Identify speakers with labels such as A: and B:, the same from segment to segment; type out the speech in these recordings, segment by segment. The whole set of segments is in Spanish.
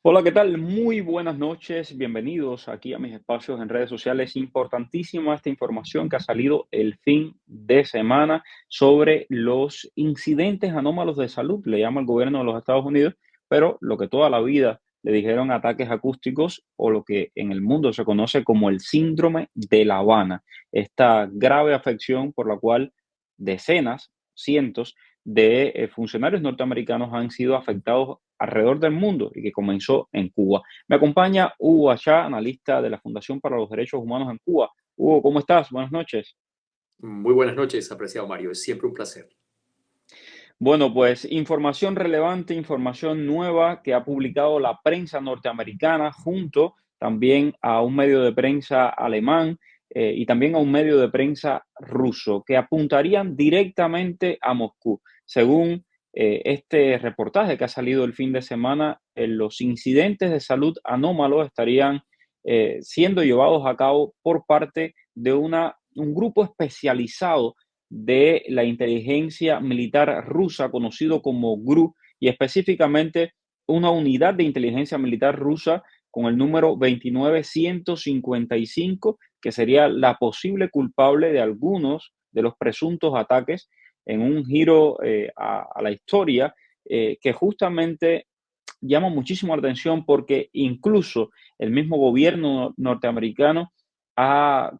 A: Hola, ¿qué tal? Muy buenas noches, bienvenidos aquí a mis espacios en redes sociales. Importantísima esta información que ha salido el fin de semana sobre los incidentes anómalos de salud, le llama el gobierno de los Estados Unidos, pero lo que toda la vida le dijeron ataques acústicos o lo que en el mundo se conoce como el síndrome de La Habana, esta grave afección por la cual decenas, cientos de funcionarios norteamericanos han sido afectados alrededor del mundo y que comenzó en Cuba. Me acompaña Hugo Achá, analista de la Fundación para los Derechos Humanos en Cuba. Hugo, ¿cómo estás? Buenas noches.
B: Muy buenas noches, apreciado Mario. Es siempre un placer.
A: Bueno, pues información relevante, información nueva que ha publicado la prensa norteamericana junto también a un medio de prensa alemán y también a un medio de prensa ruso que apuntarían directamente a Moscú. Según este reportaje que ha salido el fin de semana, los incidentes de salud anómalos estarían siendo llevados a cabo por parte de un grupo especializado de la inteligencia militar rusa, conocido como GRU, y específicamente una unidad de inteligencia militar rusa con el número 29155, que sería la posible culpable de algunos de los presuntos ataques en un giro a la historia que justamente llama muchísimo la atención porque incluso el mismo gobierno norteamericano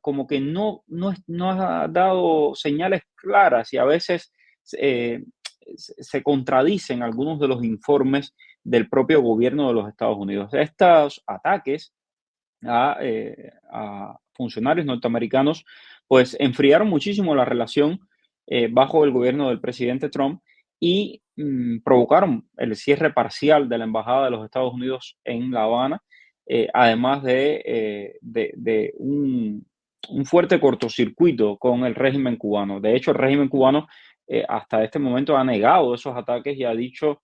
A: como que no ha dado señales claras y a veces eh, se contradicen algunos de los informes del propio gobierno de los Estados Unidos. Estos ataques a funcionarios norteamericanos pues enfriaron muchísimo la relación bajo el gobierno del presidente Trump y provocaron el cierre parcial de la Embajada de los Estados Unidos en La Habana, además de un fuerte cortocircuito con el régimen cubano. De hecho, el régimen cubano hasta este momento ha negado esos ataques y ha dicho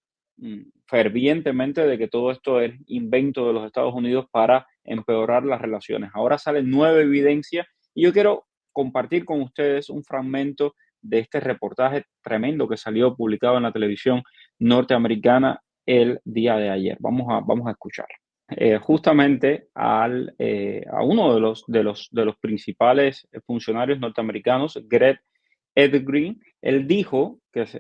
A: fervientemente de que todo esto es invento de los Estados Unidos para empeorar las relaciones. Ahora sale nueva evidencia y yo quiero compartir con ustedes un fragmento de este reportaje tremendo que salió publicado en la televisión norteamericana el día de ayer. Vamos a escuchar. Justamente a uno de los principales funcionarios norteamericanos, Greg Ed Green, él dijo, que es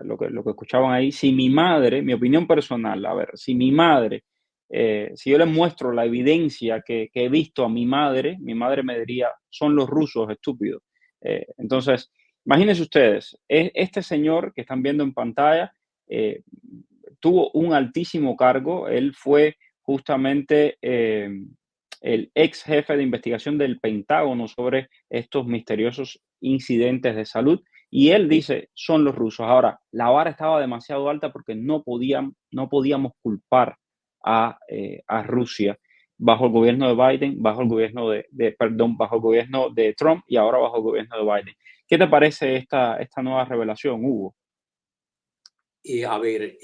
A: lo que escuchaban ahí, si mi madre, mi opinión personal, a ver, si mi madre, si yo le muestro la evidencia que he visto a mi madre me diría, son los rusos estúpidos. Entonces, imagínense ustedes, este señor que están viendo en pantalla eh, tuvo un altísimo cargo, él fue justamente el ex jefe de investigación del Pentágono sobre estos misteriosos incidentes de salud. Y él dice, son los rusos. Ahora, la vara estaba demasiado alta porque no podíamos culpar a Rusia bajo el gobierno de Biden, bajo el gobierno perdón, bajo el gobierno de Trump y ahora bajo el gobierno de Biden. ¿Qué te parece esta nueva revelación, Hugo?
B: A ver,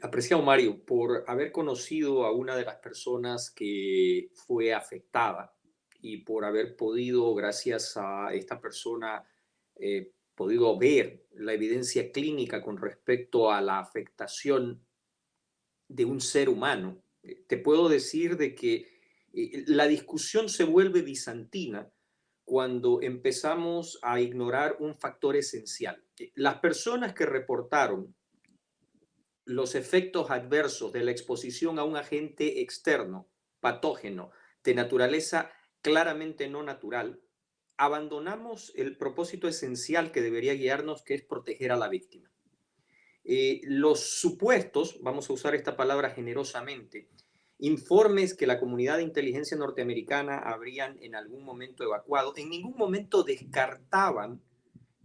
B: apreciado Mario, por haber conocido a una de las personas que fue afectada y por haber podido, gracias a esta persona, podido ver la evidencia clínica con respecto a la afectación de un ser humano, te puedo decir de que la discusión se vuelve bizantina cuando empezamos a ignorar un factor esencial. Las personas que reportaron los efectos adversos de la exposición a un agente externo, patógeno, de naturaleza claramente no natural, abandonamos el propósito esencial que debería guiarnos, que es proteger a la víctima. Los supuestos, vamos a usar esta palabra generosamente, informes que la comunidad de inteligencia norteamericana habrían en algún momento evacuado, en ningún momento descartaban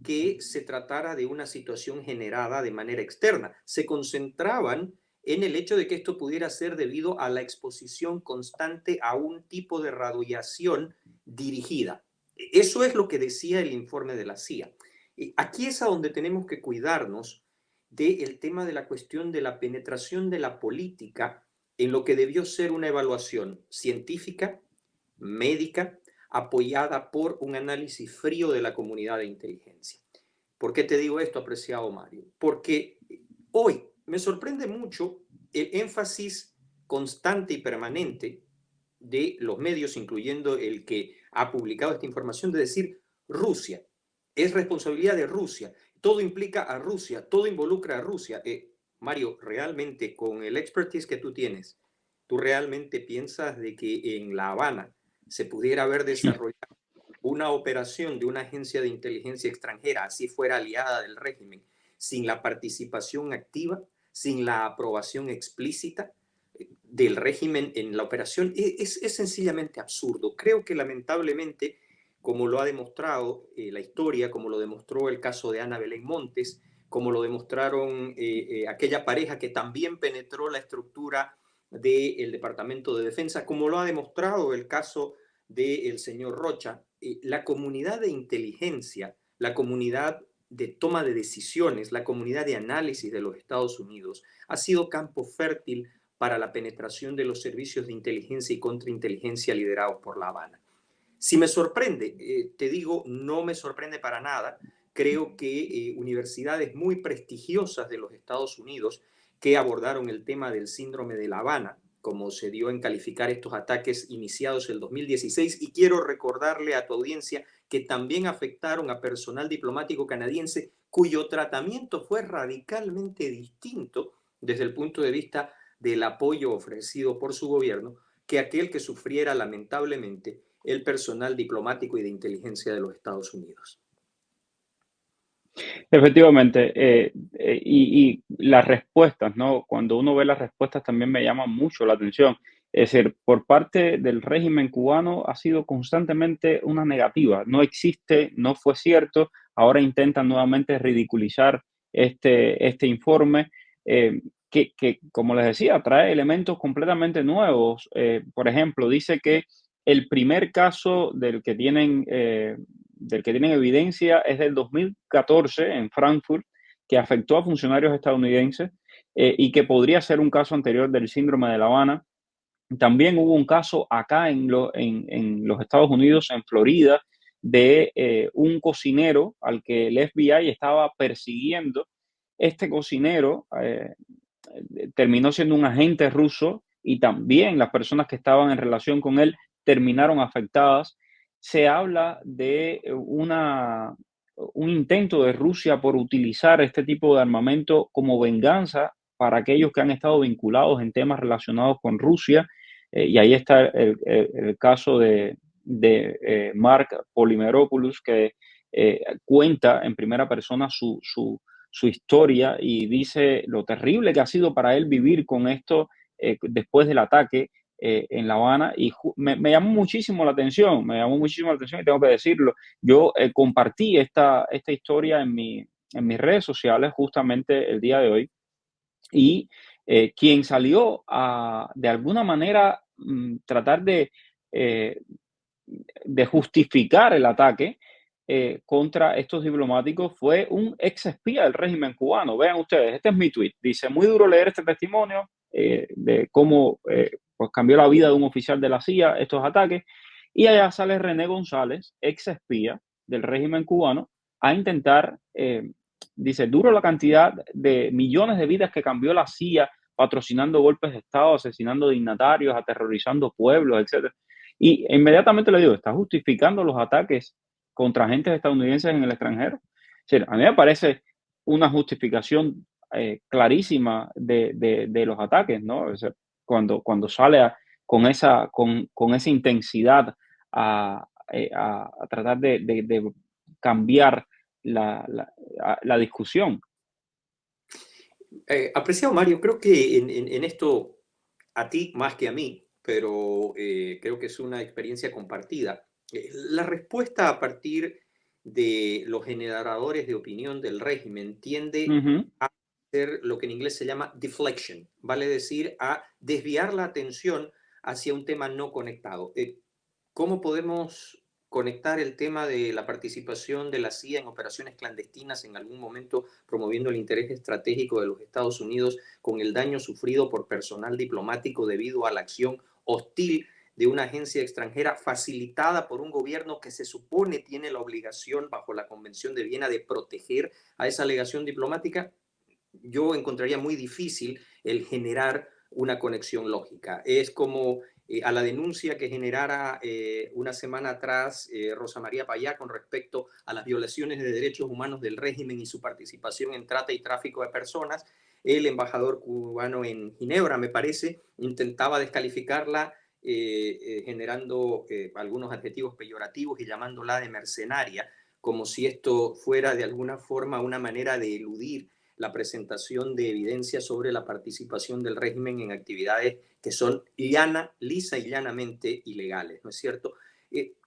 B: que se tratara de una situación generada de manera externa. Se concentraban en el hecho de que esto pudiera ser debido a la exposición constante a un tipo de radiación dirigida. Eso es lo que decía el informe de la CIA. Aquí es a donde tenemos que cuidarnos del tema de la cuestión de la penetración de la política en lo que debió ser una evaluación científica, médica, apoyada por un análisis frío de la comunidad de inteligencia. ¿Por qué te digo esto, apreciado Mario? Porque hoy me sorprende mucho el énfasis constante y permanente de los medios, incluyendo el que ha publicado esta información, de decir Rusia, es responsabilidad de Rusia, todo implica a Rusia, todo involucra a Rusia. Mario, realmente con el expertise que tú tienes, ¿tú realmente piensas de que en La Habana se pudiera haber desarrollado una operación de una agencia de inteligencia extranjera, así fuera aliada del régimen, sin la participación activa, sin la aprobación explícita del régimen en la operación? Es sencillamente absurdo. Creo que lamentablemente, como lo ha demostrado la historia, como lo demostró el caso de Ana Belén Montes, como lo demostraron aquella pareja que también penetró la estructura del Departamento de Defensa, como lo ha demostrado el caso del señor Rocha, la comunidad de inteligencia, la comunidad de toma de decisiones, la comunidad de análisis de los Estados Unidos ha sido campo fértil para la penetración de los servicios de inteligencia y contrainteligencia liderados por La Habana. Si me sorprende, te digo, no me sorprende para nada. Creo que universidades muy prestigiosas de los Estados Unidos que abordaron el tema del síndrome de La Habana, como se dio en calificar estos ataques iniciados en el 2016, y quiero recordarle a tu audiencia que también afectaron a personal diplomático canadiense cuyo tratamiento fue radicalmente distinto desde el punto de vista del apoyo ofrecido por su gobierno que aquel que sufriera lamentablemente el personal diplomático y de inteligencia de los Estados Unidos.
A: Efectivamente, y las respuestas, ¿no? Cuando uno ve las respuestas también me llama mucho la atención. Es decir, por parte del régimen cubano ha sido constantemente una negativa. No existe, no fue cierto. Ahora intentan nuevamente ridiculizar este informe, como les decía, trae elementos completamente nuevos. Por ejemplo, dice que el primer caso del que tienen evidencia es del 2014 en Frankfurt, que afectó a funcionarios estadounidenses y que podría ser un caso anterior del síndrome de La Habana. También hubo un caso acá en los Estados Unidos, en Florida, de un cocinero al que el FBI estaba persiguiendo. Este cocinero terminó siendo un agente ruso y también las personas que estaban en relación con él terminaron afectadas. Se habla de un intento de Rusia por utilizar este tipo de armamento como venganza para aquellos que han estado vinculados en temas relacionados con Rusia. Y ahí está el caso de Mark Polymeropoulos, que cuenta en primera persona su historia y dice lo terrible que ha sido para él vivir con esto después del ataque en La Habana y me llamó muchísimo la atención, y tengo que decirlo. Yo compartí esta historia en mis redes sociales justamente el día de hoy y quien salió a de alguna manera tratar eh, de justificar el ataque contra estos diplomáticos fue un ex espía del régimen cubano. Vean ustedes, este es mi tweet. Dice, muy duro leer este testimonio de cómo pues cambió la vida de un oficial de la CIA estos ataques. Y allá sale René González, ex espía del régimen cubano, a intentar, dice, duro la cantidad de millones de vidas que cambió la CIA patrocinando golpes de Estado, asesinando dignatarios, aterrorizando pueblos, etcétera. Y inmediatamente le digo, está justificando los ataques contra agentes estadounidenses en el extranjero. O sea, a mí me parece una justificación clarísima de los ataques, ¿no? O sea, cuando sale con esa intensidad a tratar de cambiar la discusión.
B: Apreciado Mario, creo que en esto, a ti más que a mí, pero creo que es una experiencia compartida. La respuesta a partir de los generadores de opinión del régimen tiende
A: Ujú.
B: a ser lo que en inglés se llama deflection, vale decir, a desviar la atención hacia un tema no conectado. ¿Cómo podemos conectar el tema de la participación de la CIA en operaciones clandestinas en algún momento promoviendo el interés estratégico de los Estados Unidos con el daño sufrido por personal diplomático debido a la acción hostil de una agencia extranjera facilitada por un gobierno que se supone tiene la obligación bajo la Convención de Viena de proteger a esa alegación diplomática? Yo encontraría muy difícil el generar una conexión lógica. Es como a la denuncia que generara una semana atrás Rosa María Payá con respecto a las violaciones de derechos humanos del régimen y su participación en trata y tráfico de personas. El embajador cubano en Ginebra, me parece, intentaba descalificarla generando algunos adjetivos peyorativos y llamándola de mercenaria, como si esto fuera de alguna forma una manera de eludir la presentación de evidencia sobre la participación del régimen en actividades que son lisa y llanamente ilegales, ¿no es cierto?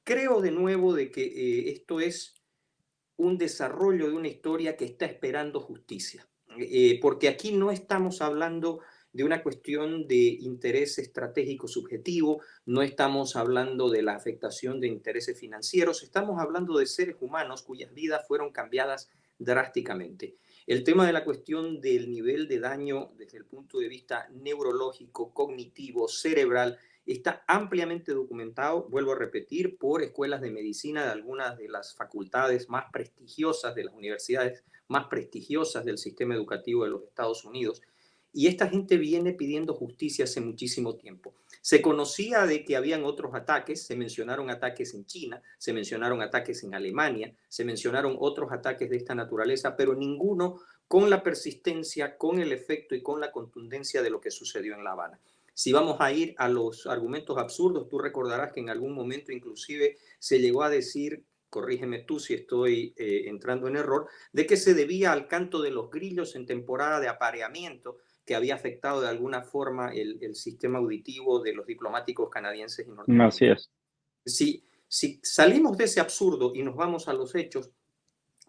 B: Creo de nuevo de que esto es un desarrollo de una historia que está esperando justicia, porque aquí no estamos hablando de una cuestión de interés estratégico subjetivo, no estamos hablando de la afectación de intereses financieros, estamos hablando de seres humanos cuyas vidas fueron cambiadas drásticamente. El tema de la cuestión del nivel de daño desde el punto de vista neurológico, cognitivo, cerebral, está ampliamente documentado, vuelvo a repetir, por escuelas de medicina de algunas de las facultades más prestigiosas, de las universidades más prestigiosas del sistema educativo de los Estados Unidos. Y esta gente viene pidiendo justicia hace muchísimo tiempo. Se conocía de que habían otros ataques, se mencionaron ataques en China, se mencionaron ataques en Alemania, se mencionaron otros ataques de esta naturaleza, pero ninguno con la persistencia, con el efecto y con la contundencia de lo que sucedió en La Habana. Si vamos a ir a los argumentos absurdos, tú recordarás que en algún momento inclusive se llegó a decir, corrígeme tú si estoy entrando en error, de que se debía al canto de los grillos en temporada de apareamiento que había afectado de alguna forma el sistema auditivo de los diplomáticos canadienses y norteamericanos.
A: Así es.
B: Si salimos de ese absurdo y nos vamos a los hechos,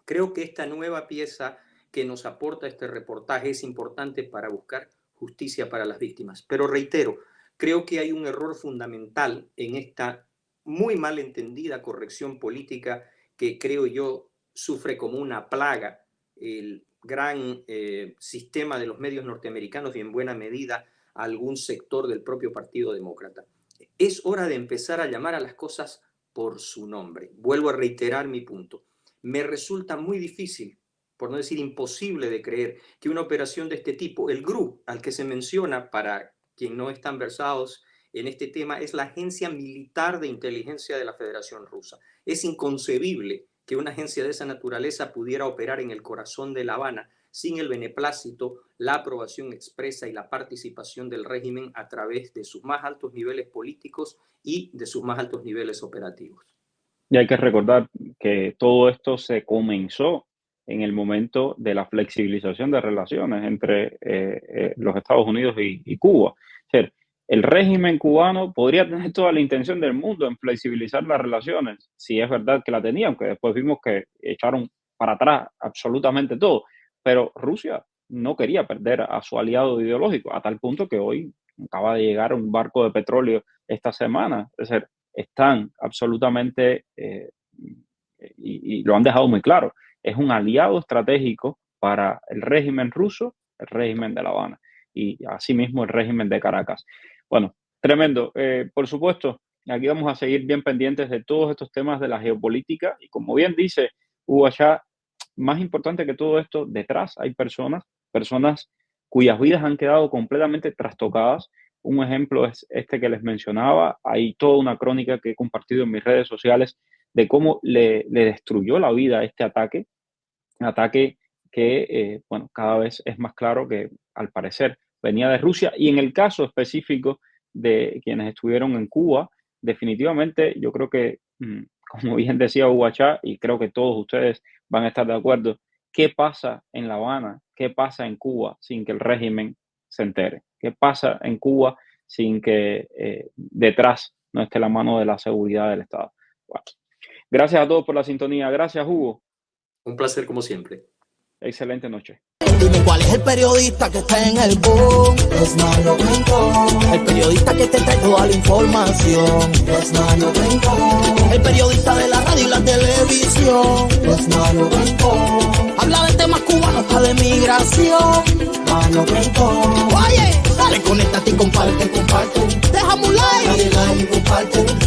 B: creo que esta nueva pieza que nos aporta este reportaje es importante para buscar justicia para las víctimas. Pero reitero, creo que hay un error fundamental en esta muy mal entendida corrección política que creo yo sufre como una plaga el gran sistema de los medios norteamericanos y en buena medida algún sector del propio Partido Demócrata. Es hora de empezar a llamar a las cosas por su nombre. Vuelvo a reiterar mi punto. Me resulta muy difícil, por no decir imposible de creer, que una operación de este tipo, el GRU, al que se menciona, para quien no están versados en este tema, es la Agencia Militar de Inteligencia de la Federación Rusa. Es inconcebible que una agencia de esa naturaleza pudiera operar en el corazón de La Habana sin el beneplácito, la aprobación expresa y la participación del régimen a través de sus más altos niveles políticos y de sus más altos niveles operativos.
A: Y hay que recordar que todo esto se comenzó en el momento de la flexibilización de relaciones entre los Estados Unidos y Cuba. O sea, el régimen cubano podría tener toda la intención del mundo en flexibilizar las relaciones, si es verdad que la tenía, aunque después vimos que echaron para atrás absolutamente todo. Pero Rusia no quería perder a su aliado ideológico, a tal punto que hoy acaba de llegar un barco de petróleo esta semana. Es decir, están absolutamente, y lo han dejado muy claro, es un aliado estratégico para el régimen ruso, el régimen de La Habana y asimismo el régimen de Caracas. Bueno, tremendo. Por supuesto, aquí vamos a seguir bien pendientes de todos estos temas de la geopolítica y como bien dice Hugo Achá, más importante que todo esto, detrás hay personas cuyas vidas han quedado completamente trastocadas. Un ejemplo es este que les mencionaba. Hay toda una crónica que he compartido en mis redes sociales de cómo le destruyó la vida a este ataque que, bueno, cada vez es más claro que al parecer venía de Rusia. Y en el caso específico de quienes estuvieron en Cuba, definitivamente yo creo que, como bien decía Hugo Achá, y creo que todos ustedes van a estar de acuerdo, ¿qué pasa en La Habana? ¿Qué pasa en Cuba sin que el régimen se entere? ¿Qué pasa en Cuba sin que detrás no esté la mano de la seguridad del Estado? Bueno, gracias a todos por la sintonía. Gracias, Hugo.
B: Un placer como siempre.
A: Excelente noche.
C: Dime cuál es el periodista que está en el boom. Es Mario Rincón. El periodista que te trae toda la información. Es Mario Rincón. El periodista de la radio y la televisión. Es Mario Rincón. Habla de temas cubanos hasta de migración. Mario Rincón. Oye, dale, conéctate y comparte. Déjame un like. Dale like y comparte.